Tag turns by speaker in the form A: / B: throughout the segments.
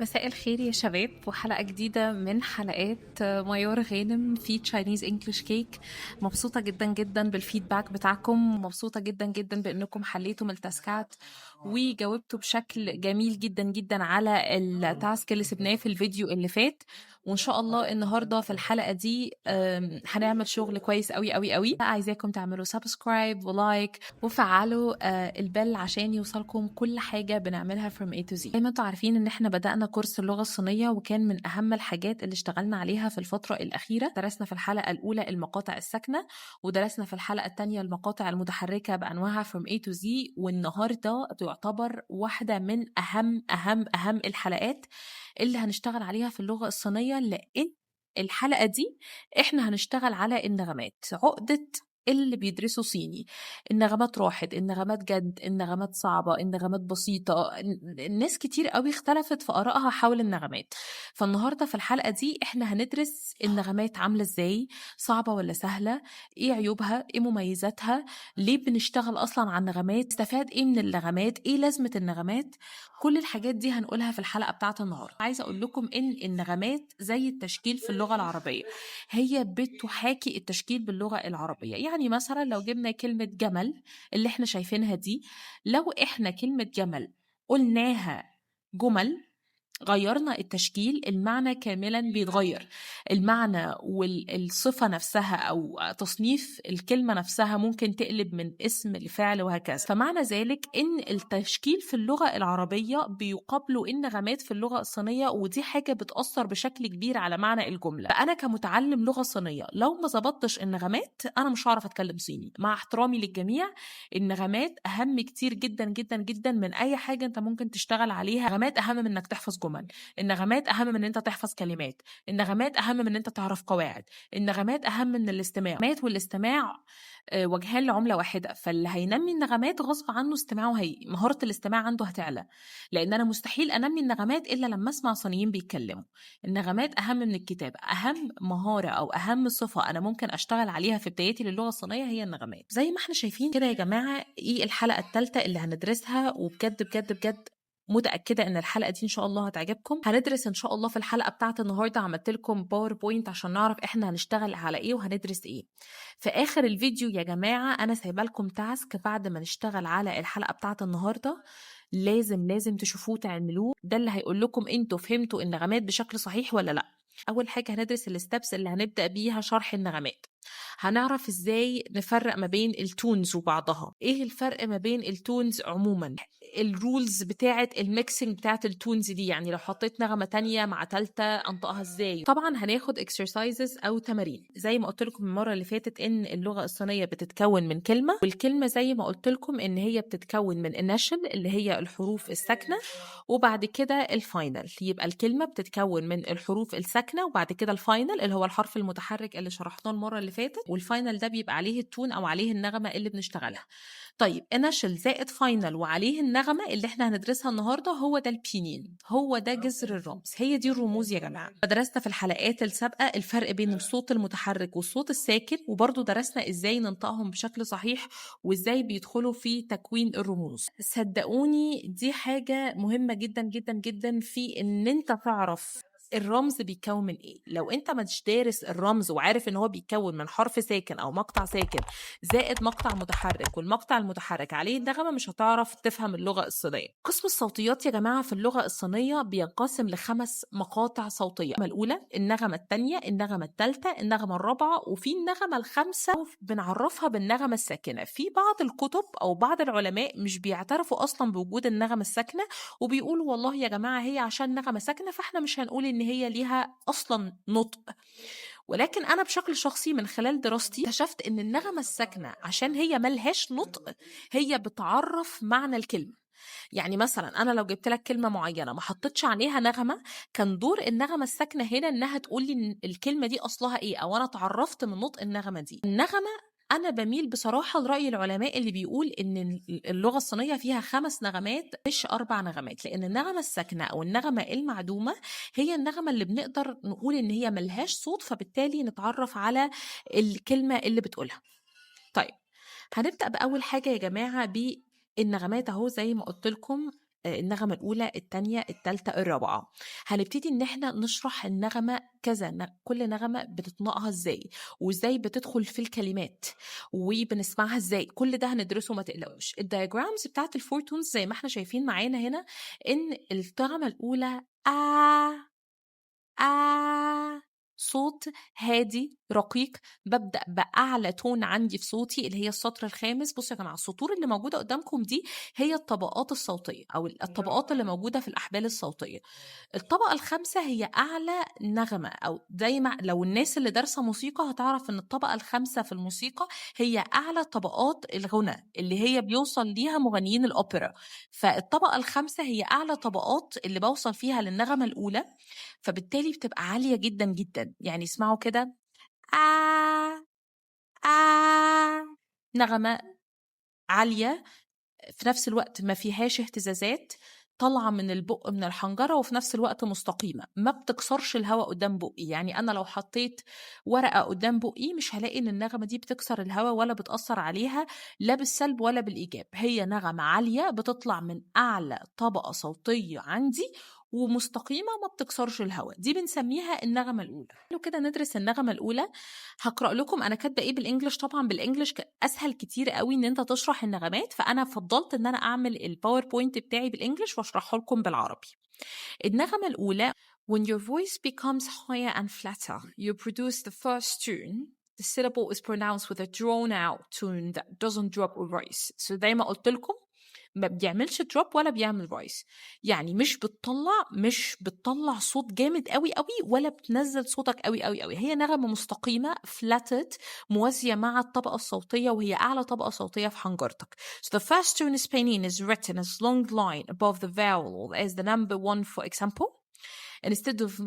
A: مساء الخير يا شباب، وحلقة جديدة من حلقات ميار غانم في تشاينيز انجلش كيك. مبسوطة جدا جدا بالفيدباك بتاعكم، مبسوطة جدا جدا بانكم حليتم التاسكات وجاوبتوا بشكل جميل جدا جدا على التاسك اللي سبناه في الفيديو اللي فات. وان شاء الله النهارده في الحلقة دي هنعمل شغل كويس قوي قوي قوي. عايزاكم تعملوا سبسكرايب ولايك وفعلوا البل عشان يوصلكم كل حاجة بنعملها from A to Z. زي ما انتوا عارفين ان احنا بدأنا كورس اللغة الصينية، وكان من اهم الحاجات اللي اشتغلنا عليها في الفترة الأخيرة. درسنا في الحلقة الأولى المقاطع الساكنة، ودرسنا في الحلقة الثانية المقاطع المتحركة بأنواعها from A to Z. والنهاردة تعتبر واحدة من أهم الحلقات اللي هنشتغل عليها في اللغة الصينية، لأن الحلقة دي احنا هنشتغل على النغمات. عقدة اللي بيدرسوا صيني، النغمات راحت، النغمات جد، النغمات صعبة، النغمات بسيطة. الناس كتير قوي اختلفت في آرائها حول النغمات. فالنهاردة في الحلقة دي احنا هندرس النغمات عاملة ازاي، صعبة ولا سهلة، ايه عيوبها، ايه مميزاتها، ليه بنشتغل اصلا على النغمات، استفاد ايه من النغمات، ايه لازمة النغمات. كل الحاجات دي هنقولها في الحلقة بتاعت النهاردة. عايزة اقول لكم ان النغمات زي التشكيل في اللغة العربية، هي بتحاكي التشكيل باللغة العربية. يعني مثلا لو جبنا كلمة جمل اللي احنا شايفينها دي، لو احنا كلمة جمل قلناها جمل، غيرنا التشكيل، المعنى كاملا بيتغير. المعنى والصفة نفسها أو تصنيف الكلمة نفسها ممكن تقلب من اسم لفعل وهكذا. فمعنى ذلك إن التشكيل في اللغة العربية بيقابله النغمات في اللغة الصينية، ودي حاجة بتأثر بشكل كبير على معنى الجملة. فأنا كمتعلم لغة صينية لو ما ظبطتش النغمات أنا مش هعرف أتكلم صيني. مع احترامي للجميع، النغمات أهم كتير جدا جدا جدا من أي حاجة أنت ممكن تشتغل عليها. النغمات أهم من إنك تحفظ جمل، النغمات أهم من إن أنت تحفظ كلمات، النغمات أهم من إن أنت تعرف قواعد، النغمات أهم من الاستماع. النغمات والاستماع وجهان لعملة واحدة. فاللي هينمي النغمات غصب عنه استماعه، هي مهارة الاستماع عنده هتعلى. لأن أنا مستحيل أنمي النغمات إلا لما أسمع صينيين بيتكلموا. النغمات أهم من الكتابة. أهم مهارة أو أهم صفة أنا ممكن أشتغل عليها في بدايتي للغة الصينية هي النغمات. زي ما احنا شايفين كده يا جماعة، إيه الحلقة الثالثة اللي هندرسها، وبجد بجد بجد متأكدة ان الحلقة دي ان شاء الله هتعجبكم. هندرس ان شاء الله في الحلقة بتاعت النهاردة، عملت لكم باوربوينت عشان نعرف احنا هنشتغل على ايه وهندرس ايه. في اخر الفيديو يا جماعة انا سايبه لكم تاسك بعد ما نشتغل على الحلقة بتاعت النهاردة، لازم تشوفوه تعملوه. ده اللي هيقول لكم انتوا فهمتوا النغمات بشكل صحيح ولا لا. اول حاجة هندرس الستبس اللي هنبدأ بيها شرح النغمات. هنعرف ازاي نفرق ما بين التونز وبعضها، ايه الفرق ما بين التونز عموما، الرولز بتاعه الميكسنج بتاعه التونز دي، يعني لو حطيت نغمه تانية مع تالتة انطقها ازاي. طبعا هناخد اكسرسايزز او تمارين. زي ما قلت لكم المره اللي فاتت ان اللغه الصينيه بتتكون من كلمه، والكلمه زي ما قلت لكم ان هي بتتكون من النشل اللي هي الحروف الساكنه، وبعد كده الفاينل. يبقى الكلمه بتتكون من الحروف الساكنه وبعد كده الفاينل اللي هو الحرف المتحرك اللي شرحناه المره اللي فاتت، والفاينل ده بيبقى عليه التون او عليه النغمه اللي بنشتغلها. طيب انشل زائد فاينل وعليه النغمه اللي احنا هندرسها النهارده، هو ده البينين، هو ده جذر الرمز، هي دي الرموز يا جماعه. درسنا في الحلقات السابقه الفرق بين الصوت المتحرك والصوت الساكن، وبرضه درسنا ازاي ننطقهم بشكل صحيح وازاي بيدخلوا في تكوين الرموز. صدقوني دي حاجه مهمه جدا جدا جدا في ان انت تعرف الرمز بيتكون من ايه. لو انت مش دارس الرمز وعارف ان هو بيتكون من حرف ساكن او مقطع ساكن زائد مقطع متحرك، والمقطع المتحرك عليه النغمه، مش هتعرف تفهم اللغه الصينيه. قسم الصوتيات يا جماعه في اللغه الصينيه بينقسم ل5 مقاطع صوتيه: النغمه الاولى، النغمه الثانيه، النغمه الثالثه، النغمه الرابعه، وفي النغمه الخامسه بنعرفها بالنغمه الساكنه. في بعض الكتب او بعض العلماء مش بيعترفوا اصلا بوجود النغمه الساكنه، وبيقولوا والله يا جماعه هي عشان نغمه ساكنه فاحنا مش هنقول ان هي ليها اصلا نطق. ولكن انا بشكل شخصي من خلال دراستي اكتشفت ان النغمه الساكنه عشان هي ملهاش نطق، هي بتعرف معنى الكلمه. يعني مثلا انا لو جبت لك كلمه معينه ما حطيتش عليها نغمه، كان دور النغمه الساكنه هنا انها تقول لي إن الكلمه دي اصلها ايه، او انا اتعرفت من نطق النغمه دي. النغمه، أنا بميل بصراحة لرأي العلماء اللي بيقول إن اللغة الصينية فيها 5 نغمات مش 4 نغمات، لأن النغمة الساكنة أو النغمة المعدومة هي النغمة اللي بنقدر نقول إن هي ملهاش صوت، فبالتالي نتعرف على الكلمة اللي بتقولها. طيب هنبدأ بأول حاجة يا جماعة بالنغمات أهو. زي ما قلت لكم النغمة الأولى، التانية، التالتة، الرابعة. هنبتدي إن إحنا نشرح النغمة كذا، كل نغمة بتتنقها إزاي، وإزاي بتدخل في الكلمات، وبنسمعها إزاي. كل ده هندرسه، ما تقلقوش. الدياجرامز بتاعت الفور تونز زي ما إحنا شايفين معانا هنا، إن النغمة الأولى صوت هادي رقيق، ببدأ بأعلى تون عندي في صوتي اللي هي السطر الخامس. بصوا يا جماعة، السطور اللي موجودة قدامكم دي هي الطبقات الصوتية أو الطبقات اللي موجودة في الأحبال الصوتية. الطبقة الخامسة هي أعلى نغمة، أو زي ما لو الناس اللي دارسة موسيقى هتعرف إن الطبقة الخامسة في الموسيقى هي أعلى طبقات الغنى اللي هي بيوصل ليها مغنيين الأوبرا. فالطبقة الخامسة هي أعلى طبقات اللي بوصل فيها للنغمة الأولى، فبالتالي بتبقى عالية جدا جدا. يعني اسمعوا كده، آه نغمة عالية، في نفس الوقت ما فيهاش اهتزازات، طالعة من البق من الحنجرة، وفي نفس الوقت مستقيمة، ما بتكسرش الهواء قدام بقي. يعني أنا لو حطيت ورقة قدام بقي مش هلاقي إن النغمة دي بتكسر الهواء ولا بتأثر عليها، لا بالسلب ولا بالإيجاب. هي نغمة عالية بتطلع من أعلى طبقة صوتية عندي، ومستقيمة ما بتكسرش الهواء. دي بنسميها النغمة الأولى. لو كده ندرس النغمة الأولى، هقرأ لكم أنا كاتبة إيه بالإنجلش. طبعا بالإنجلش أسهل كتير قوي إن أنت تشرح النغمات، فأنا فضلت إن أنا أعمل الباوربوينت بتاعي بالإنجلش وأشرحه لكم بالعربي. النغمة الأولى: When your voice becomes higher and flatter, you produce the first tune. The syllable is pronounced with a drawn out tone that doesn't drop or rise. So زي ما قلت لكم، ما بيعملش دروب ولا بيعمل رايس. يعني مش بتطلع صوت جامد قوي قوي، ولا بتنزل صوتك قوي قوي قوي. هي نغمة مستقيمة flatted، موازية مع الطبقة الصوتية، وهي أعلى طبقة صوتية في حنجرتك. So the first tone Spanish is written as long line above the vowel as the number one, for example. Instead of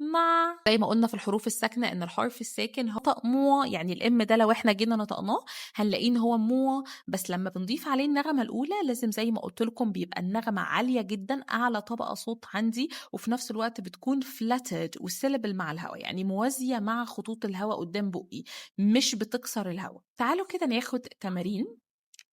A: ما، زي ما قلنا في الحروف الساكنة إن الحرف الساكن هو مو، يعني الإم ده لو إحنا جينا نطقناه هنلاقيه إن هو مو، بس لما بنضيف عليه النغمة الأولى لازم زي ما قلت لكم بيبقى النغمة عالية جدا، أعلى طبقة صوت عندي، وفي نفس الوقت بتكون فلاتد والسيلبل مع الهواء، يعني موازية مع خطوط الهواء قدام بقي، مش بتكسر الهواء. تعالوا كده ناخد تمارين.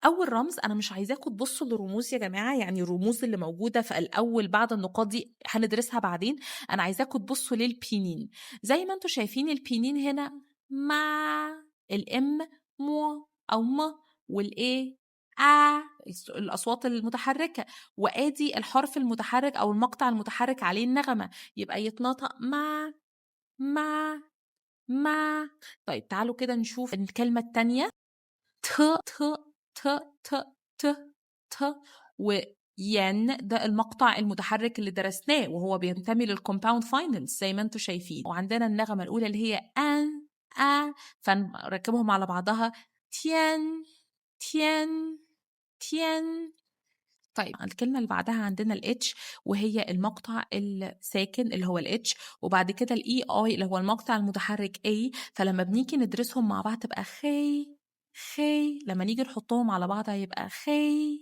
A: أول رمز، أنا مش عايزاكم تبصوا للرموز يا جماعة، يعني الرموز اللي موجودة في الأول بعد النقاط دي هندرسها بعدين. أنا عايزاكم تبصوا للبينين. زي ما انتوا شايفين البينين هنا، مع الإم مو أو م، والإيه الأصوات المتحركة، وآدي الحرف المتحرك أو المقطع المتحرك عليه النغمة، يبقى يتنطق مع. طيب تعالوا كده نشوف الكلمة التانية، ت ت ت ت ت ت وين. ده المقطع المتحرك اللي درسناه وهو بينتمي للكومباوند فاينلز زي ما انتوا شايفين. وعندنا النغمة الأولى اللي هي أن فنركبهم على بعضها، تين تين تين. طيب الكلمة اللي بعدها عندنا الاتش، وهي المقطع الساكن اللي هو الاتش، وبعد كده الاي اي اللي هو المقطع المتحرك اي. فلما بنيجي ندرسهم مع بعض تبقى خي، لما نيجي نحطهم على بعض هيبقى خي.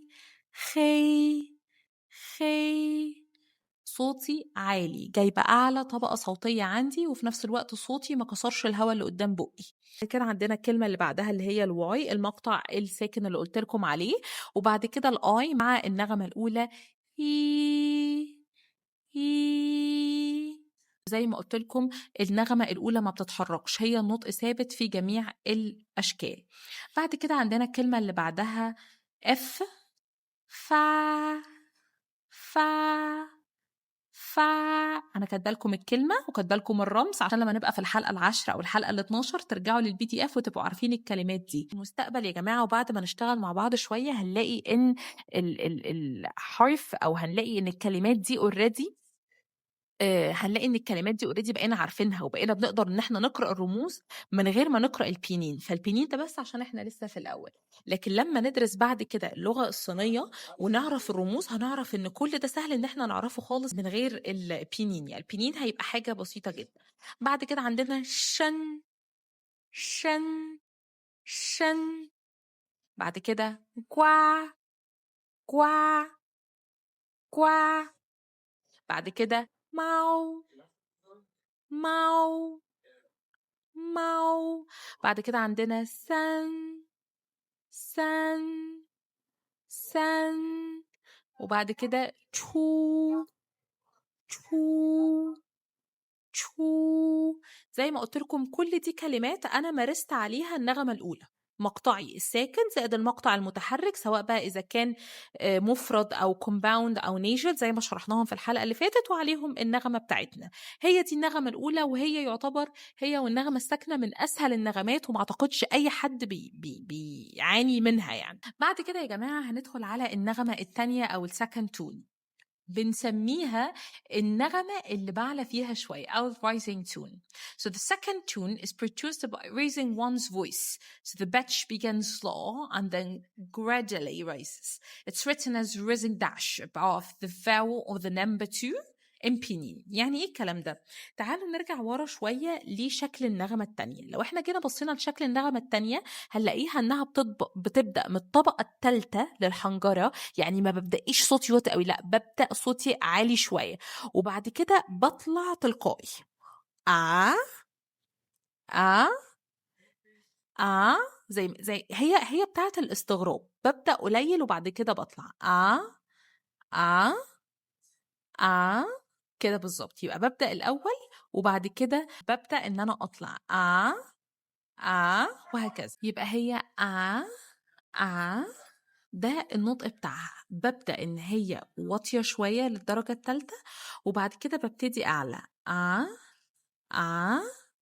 A: صوتي عالي، جايبة أعلى طبقة صوتية عندي، وفي نفس الوقت صوتي ما كسرش الهواء اللي قدام بقي. كده عندنا الكلمة اللي بعدها اللي هي الواي، المقطع الساكن اللي قلت لكم عليه، وبعد كده الاي مع النغمة الأولى، هي. زي ما قلت لكم النغمة الأولى ما بتتحركش، هي النطق ثابت في جميع الأشكال. بعد كده عندنا الكلمة اللي بعدها اف، فا أنا كاتبه لكم الكلمة وكاتبه لكم الرمز عشان لما نبقى في الحلقة 10 أو الحلقة 12 ترجعوا للPDF وتبقوا عارفين الكلمات دي. المستقبل يا جماعة، وبعد ما نشتغل مع بعض شوية هنلاقي إن الحرف، أو هنلاقي إن الكلمات دي اوريدي بقينا عارفينها، وبقينا بنقدر ان احنا نقرا الرموز من غير ما نقرا البينين. فالبينين ده بس عشان احنا لسه في الاول، لكن لما ندرس بعد كده اللغه الصينيه ونعرف الرموز هنعرف ان كل ده سهل ان احنا نعرفه خالص من غير البينين. يعني البينين هيبقى حاجه بسيطه جدا. بعد كده عندنا شن شن. بعد كده جوا جوا جوا. بعد كده ماو ماو ماو. بعد كده عندنا سن. وبعد كده تشو تشو تشو. زي ما قلت لكم كل دي كلمات أنا مارست عليها النغمة الأولى، مقطعي الساكن زائد المقطع المتحرك، سواء بقى إذا كان مفرد أو كومباوند أو نيجر زي ما شرحناهم في الحلقة اللي فاتت، وعليهم النغمة بتاعتنا. هي دي النغمة الأولى، وهي يعتبر هي والنغمة الساكنة من أسهل النغمات، وما أعتقدش أي حد بيعاني منها يعني. بعد كده يا جماعة هندخل على النغمة التانية أو السكند تون، بنسميها النغمة اللي بعلى فيها شوية أو rising tone. So the second tune is produced by raising one's voice. So the pitch begins slow and then gradually rises. It's written as rising dash above the vowel of the number 2 امبيني. يعني ايه الكلام ده؟ تعالوا نرجع ورا شوية لشكل النغمة التانية. لو احنا كده بصينا لشكل النغمة التانية هنلاقيها انها بتبدأ من الطبقة الثالثة للحنجرة، يعني ما ببدأيش صوتي واطي قوي، لا ببدأ صوتي عالي شوية، وبعد كده بطلع تلقائي آه آه آه، زي هي بتاعة الاستغراب، ببدأ قليل وبعد كده بطلع آه كده بالظبط. يبقى ببدأ الأول وبعد كده ببدأ إن أنا أطلع وهكذا. يبقى هي ده النطق بتاعها، ببدأ إن هي واطية شوية للدرجة الثالثة، وبعد كده ببتدي أعلى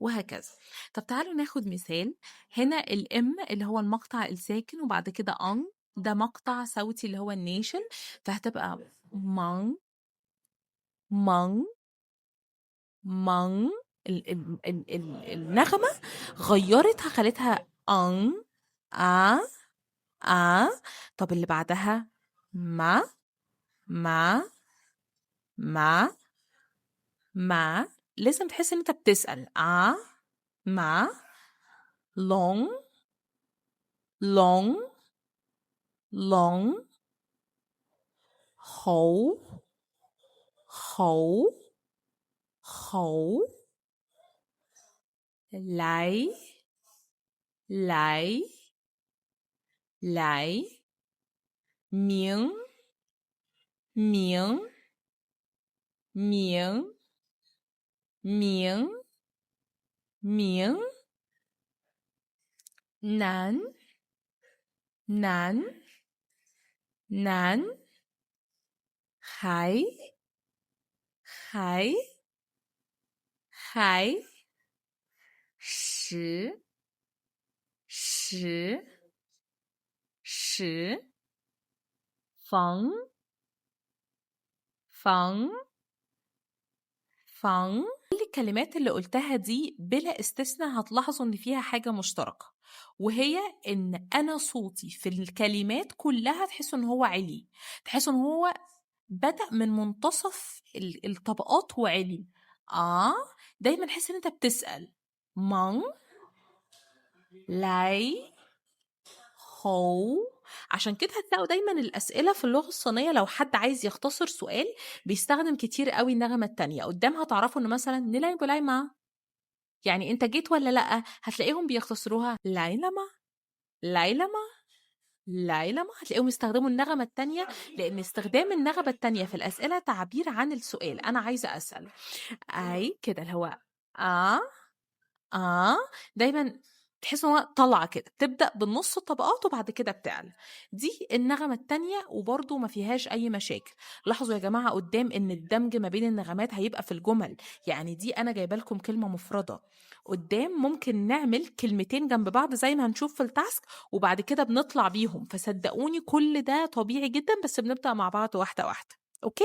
A: وهكذا. طب تعالوا ناخد مثال. هنا الام اللي هو المقطع الساكن، وبعد كده ده مقطع صوتي اللي هو النيشن، فهتبقى مان النغمة غيرتها خلتها آ طب اللي بعدها ما لازم تحس ان انت بتسأل ما long خو لاي مين نان خاي شي فang كل الكلمات اللي قلتها دي بلا استثناء هتلاحظوا ان فيها حاجة مشتركة، وهي ان انا صوتي في الكلمات كلها تحسوا ان هو علي، تحسوا ان هو بدأ من منتصف الطبقات وعلي. دايما حس ان انت بتسأل مان لاي هو. عشان كده هتلاقوا دايما الأسئلة في اللغة الصينية لو حد عايز يختصر سؤال بيستخدم كتير قوي النغمة التانية. قدامها تعرفوا انه مثلا نلاي بولاي ما، يعني انت جيت ولا لأ، هتلاقيهم بيختصروها لايلما. هتلاقيهم يستخدموا النغمة التانية، لأن استخدام النغمة التانية في الأسئلة تعبير عن السؤال أنا عايزة أسأل. أي كده اللي هو دايما تحس ان هو طلعه كده، تبدا بالنص الطبقات وبعد كده بتعلى. دي النغمه التانية وبرده ما فيهاش اي مشاكل. لاحظوا يا جماعه قدام ان الدمج ما بين النغمات هيبقى في الجمل، يعني دي انا جايبه لكم كلمه مفرده، قدام ممكن نعمل كلمتين جنب بعض زي ما هنشوف في التاسك، وبعد كده بنطلع بيهم. فصدقوني كل ده طبيعي جدا، بس بنبدا مع بعض واحده واحده. اوكي